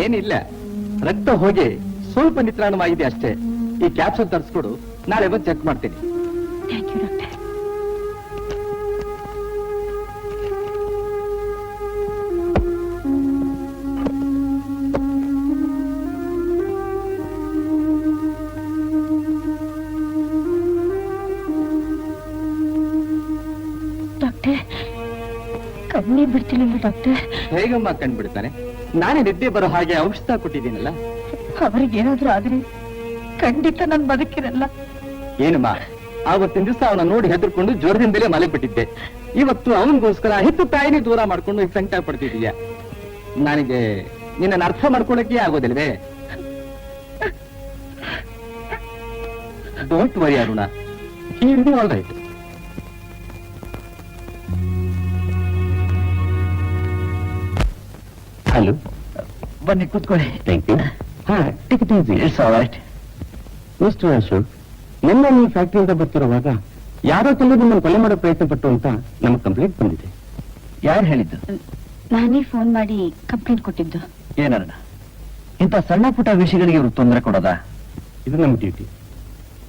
ಏನಿಲ್ಲ, ರಕ್ತ ಹೋಗಿ ಸ್ವಲ್ಪ ನಿತ್ರಾಣವಾಗಿದೆ ಅಷ್ಟೇ. ಈ ಕ್ಯಾಪ್ಸೂಲ್ ತರಿಸ್ಕೊಡು, ನಾಳೆ ಬಂದು ಚೆಕ್ ಮಾಡ್ತೀನಿ. Thank you doctor. ಡಾಕ್ಟರ್, ಕಣ್ಣೇ ಬಿಡ್ತಿಲ್ಲ ಡಾಕ್ಟರ್. ಹೇಗಮ್ಮ ಕಂಡ್ಬಿಡ್ತಾನೆ? ನಾನೇ ನಿದ್ದೆ ಬರೋ ಹಾಗೆ ಔಷಧ ಕೊಟ್ಟಿದ್ದೀನಲ್ಲ. ಅವರಿಗೇನಾದ್ರೂ ಆದ್ರೆ ಖಂಡಿತ ನಾನು ಬದುಕಿರಲ್ಲ. ಏನಮ್ಮ, ಆವತ್ತಿನ ದಿವಸ ಅವನ ನೋಡಿ ಹೆದರ್ಕೊಂಡು ಜ್ವರದಿಂದಲೇ ಮಲೆ ಬಿಟ್ಟಿದ್ದೆ. ಇವತ್ತು ಅವನಿಗೋಸ್ಕರ ಹೆತ್ತು ತಾಯಿನೇ ದೂರ ಮಾಡ್ಕೊಂಡು ಸಂಕಟ ಪಡ್ತಿದೀಯ. ನನಗೆ ನಿನ್ನ ಅರ್ಥ ಮಾಡ್ಕೊಳ್ಳಕ್ಕೆ ಆಗೋದಿಲ್ವೇ? Don't worry Aruna, he will be all right. Hello, ಬನ್ನಿ ಕೂತ್ಕೊಳ್ಳಿ. Thank you. Take it easy. It's all right. Mister Ashok, ನಿನ್ನೆ ನೀವು ಫ್ಯಾಕ್ಟ್ರಿಯಿಂದ ಬರ್ತಿರುವಾಗ ಯಾರೋ ಕೆಲವು ನಿಮ್ಮನ್ನು ಕೊಲೆ ಮಾಡೋ ಪ್ರಯತ್ನ ಪಟ್ಟು ಅಂತ ನಮಗೆ ಕಂಪ್ಲೇಂಟ್ ಬಂದಿದೆ. ಯಾರು ಹೇಳಿದ್ದು? ನಾನೇ ಫೋನ್ ಮಾಡಿ ಕಂಪ್ಲೇಂಟ್ ಕೊಟ್ಟಿದ್ದು. ಏನಣ್ಣ, ಇಂಥ ಸಣ್ಣ ಪುಟ್ಟ ವಿಷಯಗಳಿಗೆ ಇವರು ತೊಂದರೆ ಕೊಡೋದಾ? ಇದು ನಮ್ಮ ಡ್ಯೂಟಿ.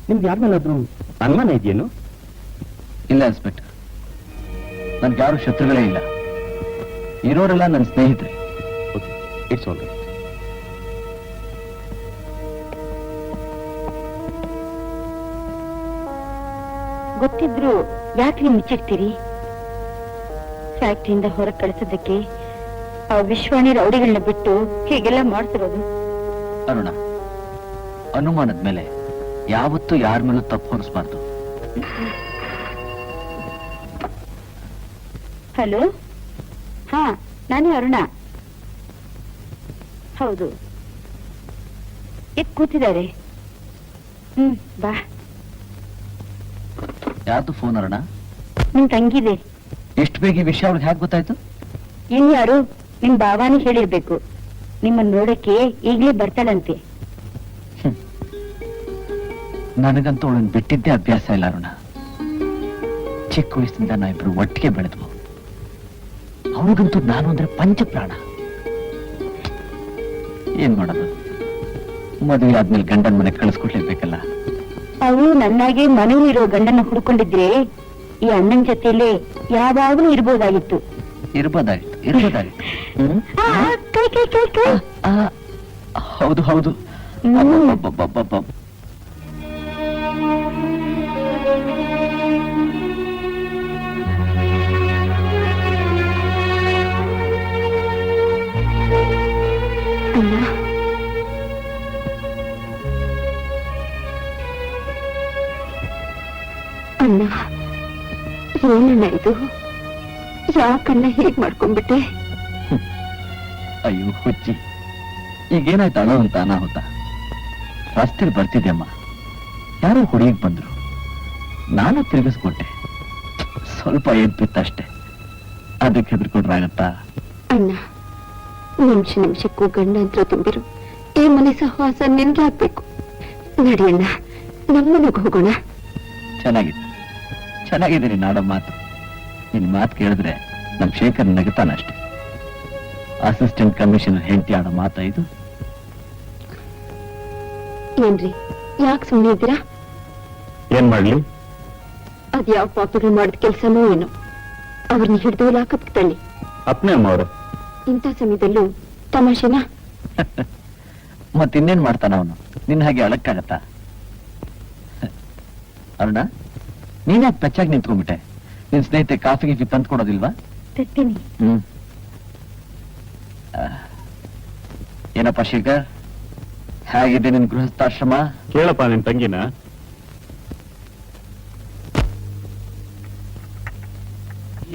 ನಿಮ್ಗೆ ಯಾರನ್ನಾದ್ರೂ ಅನುಮಾನ ಇದೆಯೇನು? ಇಲ್ಲ ಇನ್ಸ್ಪೆಕ್ಟರ್, ನನ್ಗೆ ಯಾರು ಶತ್ರುಗಳೇ ಇಲ್ಲ. ಇರೋರೆಲ್ಲ ನನ್ನ ಸ್ನೇಹಿತರೆ. Okay, it's all right. ಗೊತ್ತಿದ್ರು ಯಾಕೆ ಮುಚ್ಚಿಡ್ತೀರಿ? ಫ್ಯಾಕ್ಟ್ರಿಯಿಂದ ಹೊರಗೆ ಕಳಿಸೋದಕ್ಕೆ ಆ ವಿಶ್ವಾಣಿ ರೌಡಿಗಳನ್ನ ಬಿಟ್ಟು ಹೀಗೆಲ್ಲ ಮಾಡ್ತಿರೋದು. ಅರುಣ, ಅನುಮಾನದ ಮೇಲೆ ಯಾವತ್ತೂ ಯಾರ ಮೇಲೂ ತಪ್ಪು ಹೊರಿಸಬಾರ್ದು. ಹಲೋ, ಹಾ ನಾನೇ ಅರುಣ. ಹೌದು, ಕೂತಿದ್ದಾರೆ. ಬಾ. ಯಾರ್ದು ಫೋನ್ ಅರುಣ? ನಿಮ್ ತಂಗಿದೆ. ಎಷ್ಟು ಬೇಗ ಈ ವಿಷಯ ಅವ್ರಿಗೆ ಹೇಗೆ ಗೊತ್ತಾಯ್ತು? ಇನ್ಯಾರು? ನಿಮ್ ಭಾವಾನಿ ಹೇಳಿರ್ಬೇಕು. ನಿಮ್ಮನ್ನ ನೋಡಕ್ಕೆ ಈಗ್ಲೇ ಬರ್ತಾಳಂತೆ. ನನಗಂತೂ ಅವಳನ್ನು ಬಿಟ್ಟಿದ್ದೇ ಅಭ್ಯಾಸ ಇಲ್ಲ ಅರುಣ. ಚಿಕ್ಕ ವಯಸ್ಸಿನಿಂದ ನಾವಿಬ್ರು ಒಟ್ಟಿಗೆ ಬೆಳೆದ್ವು. ಅವಳಿಗಂತೂ ನಾನು ಅಂದ್ರೆ ಪಂಚಪ್ರಾಣ. ಏನ್ ಮಾಡೋದು, ಮದುವೆ ಆದ್ಮೇಲೆ ಗಂಡನ ಮನೆ ಕಳಿಸ್ಕೊಡ್ಲೇಬೇಕಲ್ಲ. ಅವಳು ನನ್ನಾಗೆ ಮನೆಯಲ್ಲಿರೋ ಗಂಡನ ಹುಡ್ಕೊಂಡಿದ್ರೆ ಈ ಅಣ್ಣನ ಜೊತೆಲೇ ಯಾವಾಗ್ಲೂ ಇರ್ಬೋದಾಗಿತ್ತು. ಹೌದು ಹೌದು. ಅಣ್ಣ ಏನಣ್ಣ ಇದು? ಯಾಕಣ್ಣ ಹೇಗ್ ಮಾಡ್ಕೊಂಡ್ಬಿಟ್ಟೆ? ಅಯ್ಯೋ ಹುಚ್ಚಿ, ಈಗೇನಾಯ್ತು ಅಳೋ ಅಂತ ಅನಾಹುತ? ರಸ್ತೆಲಿ ಬರ್ತಿದ್ಯಮ್ಮ, ಯಾರೋ ಹುಡುಗಿಗೆ ಬಂದ್ರು, ನಾನು ತಿರುಗಿಸ್ಕೊಟ್ಟೆ. ಸ್ವಲ್ಪ ಎದ್ಬಿತ್ತಷ್ಟೆ, ಅದಕ್ಕೆ ಹೆದರ್ಕೊಂಡ್ರಾಗತ್ತಾ? ಅಣ್ಣ, ನಿಮಿಷಕ್ಕೂ ಗಂಡಂತ್ರ ತುಂಬಿರು ಈ ಮನೆ ಸಹವಾಸ ನಿನ್ಗಾಗ್ಬೇಕು. ನಡಿಯಣ್ಣ, ನಮ್ಮನೆಗೆ ಹೋಗೋಣ. ಚೆನ್ನಾಗಿದೆ ನೀನ್ ಆಡೋ ಮಾತು. ನಿನ್ ಮಾತು ಕೇಳಿದ್ರೆ ನಮ್ ಶೇಖರ್ ನಗತಾನಷ್ಟೆ. ಅಸಿಸ್ಟೆಂಟ್ ಕಮಿಷನರ್ ಹೆಂಡತಿ ಆಡೋ ಮಾತಾ ಇದು? ಏನ್ರಿ, ಯಾಕೆ ಸುಮ್ಮನೆ ಇದ್ದೀರಾ? ಏನ್ ಮಾಡ್ಲಿ? ಅದ್ ಯಾವ ಪಾಪಗಳು ಮಾಡಿದ ಕೆಲ್ಸನೋ ಏನೋ, ಅವ್ರನ್ನ ಹಿಡಿದು ಲಾಕಪ್ ತಳ್ಳಿ. ಅಪ್ನೇ ಅಮ್ಮ ಅವರು ಇಂಥ ಸಮಯದಲ್ಲೂ ತಮಾಷೆನಾ? ಮತ್ತಿನ್ನೇನ್ ಮಾಡ್ತಾನ ಅವನು? ನಿನ್ ಹಾಗೆ ಅಳಕ್ಕಾಗತ್ತಾ? ಅರುಣ, ನೀನ್ಯಾಕೆ ಪೆಚ್ಚಾಗಿ ನಿಂತ್ಕೊಂಡ್ಬಿಟ್ಟೆ? ನಿನ್ ಸ್ನೇಹಿತೆ ಕಾಫಿ ಗೀಫಿ ತಂದು ಕೊಡೋದಿಲ್ವಾ? ತರ್ತೀನಿ. ಏನಪ್ಪ ಶೇಖರ್, ಹೇಗಿದೆ ನಿನ್ ಗೃಹಸ್ಥಾಶ್ರಮ? ಕೇಳಪ್ಪ ನಿನ್ ತಂಗಿನ.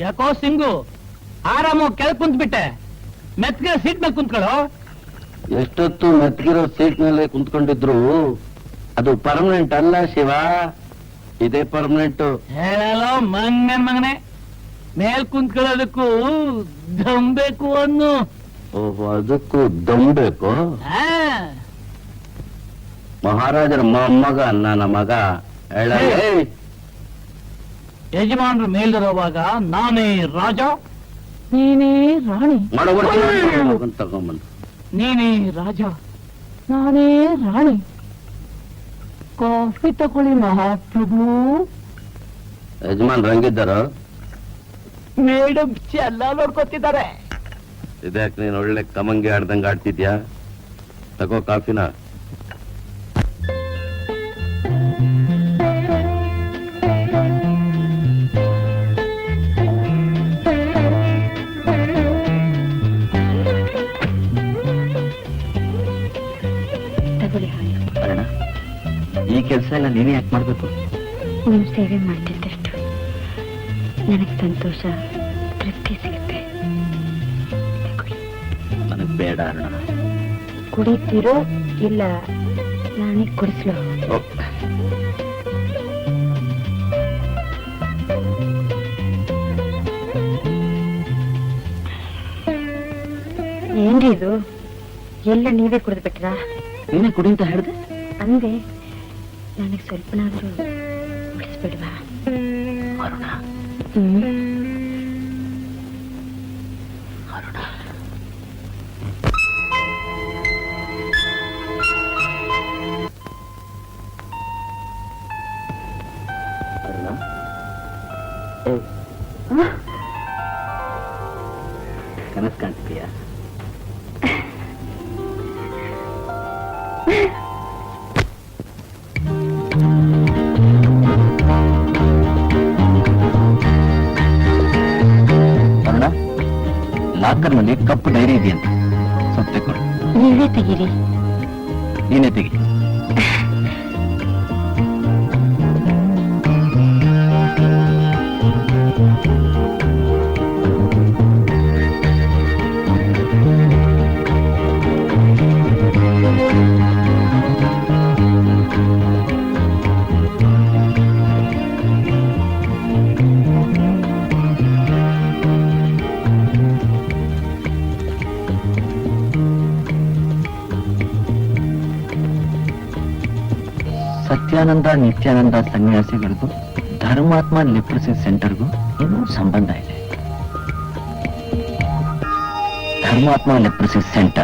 ಯಾಕೋ ಸಿಂಗು, ಆರಾಮಾಗಿ ಕೆಳಗೆ ಕುಂತ್ಬಿಟ್ಟೆ. ಮೆತ್ಗೆ ಸೀಟ್ ಮೇಲೆ ಕುಂತ್ಕೊಳ್ಳೋ. ಎಷ್ಟೊತ್ತು ಮೆತ್ಗಿರೋ ಸೀಟ್ ಮೇಲೆ ಕುಂತ್ಕೊಂಡಿದ್ರು ಅದು ಪರ್ಮನೆಂಟ್ ಅಲ್ಲ ಶಿವ, ಇದೇ ಪರ್ಮನೆಂಟ್. ಹೇಳೋ ಮಗನೆ, ಮೇಲ್ ಕುಂತ್ಕೊಳ್ಳೋದಕ್ಕೂ ದಂಬೇಕು ಅನ್ನು. ಓಹೋ, ಅದಕ್ಕೂ ದಮ್ಬೇಕು. ಆ, ಮಹಾರಾಜರ ಮೊಮ್ಮಗ ನನ್ನ ಮಗ. ಹೇಳ ಯಜಮಾನ್ರು ಮೇಲಿರುವಾಗ ನಾನೇ ರಾಜ, ನೀನೇ ರಾಣಿ. ತಗೊಂಬಂದು ನೀನೇ ರಾಜ, ನಾನೇ ರಾಣಿ. ಕಾಫಿ ತಗೊಳ್ಳಿ ಮಹಾಪ್ರಭು. ಯಜಮಾನ್ ರಂಗಿದ್ದಾರ? ಮೇಡಮ್ ಚೆಲ್ಲ ನೋಡ್ಕೊತಿದ್ದಾರೆ. ಇದ್ಯಾಕೆ ನೀನ್ ಒಳ್ಳೆ ಕಮಂಗಿ ಆಡ್ದಂಗ ಆಡ್ತಿದ್ಯಾ? ತಗೋ ಕಾಫಿನ. ಅರುಣ, ಈ ಕೆಲಸ ಎಲ್ಲ ನೀನೇ ಯಾಕೆ ಮಾಡ್ಬೇಕು? ನಿಮ್ ಸೇವೆ ಮಾಡ್ತಿದ್ದಷ್ಟು ನನಗೆ ಸಂತೋಷ, ತೃಪ್ತಿ ಸಿಗುತ್ತೆ. ನನಗ್ ಬೇಡ ಅರುಣ. ಕುಡಿತೀರೋ ಇಲ್ಲ ನಾನೇ ಕುಡಿಸ್ಲೋ? ಏನ್ರಿ ಇದು? ಎಲ್ಲ ನೀವೇ ಕುಡಿದ್ಬಿಟ್ರಾ? ನೀನೇ ಕುಡಿ ಅಂತ ಹೇಳಿದೆ. ಅಂದೆ, ನನಗೆ ಸ್ವಲ್ಪನಾದ್ರೂ ಉಳಿಸ್ಬಿಡ್ವಾ? ಅರುಣ, ಅರುಣ, ಕನಸು ಕಾಣ್ತಿದೀಯಾ? ಅರುಣ, ಲಾಕರ್ನಲ್ಲಿ ಕಪ್ಪು ಡೈರಿ ಇದೆಯಂತ, ಸ್ವಲ್ಪ ತೆಕ್ಕೊಡು. ನೀವೇ ತೆಗೀರಿ. ನೀನೇ ತೆಗಿ. ಸತ್ಯಾನಂದ ನಿತ್ಯಾನಂದ ಸನ್ಯಾಸಿಗಳಿಗೂ ಧರ್ಮಾತ್ಮ ಲೆಪ್ರಸಿ ಸೆಂಟರ್ಗೂ ಏನೋ ಸಂಬಂಧ ಇದೆ. ಧರ್ಮಾತ್ಮ ಲೆಪ್ರಸಿ ಸೆಂಟರ್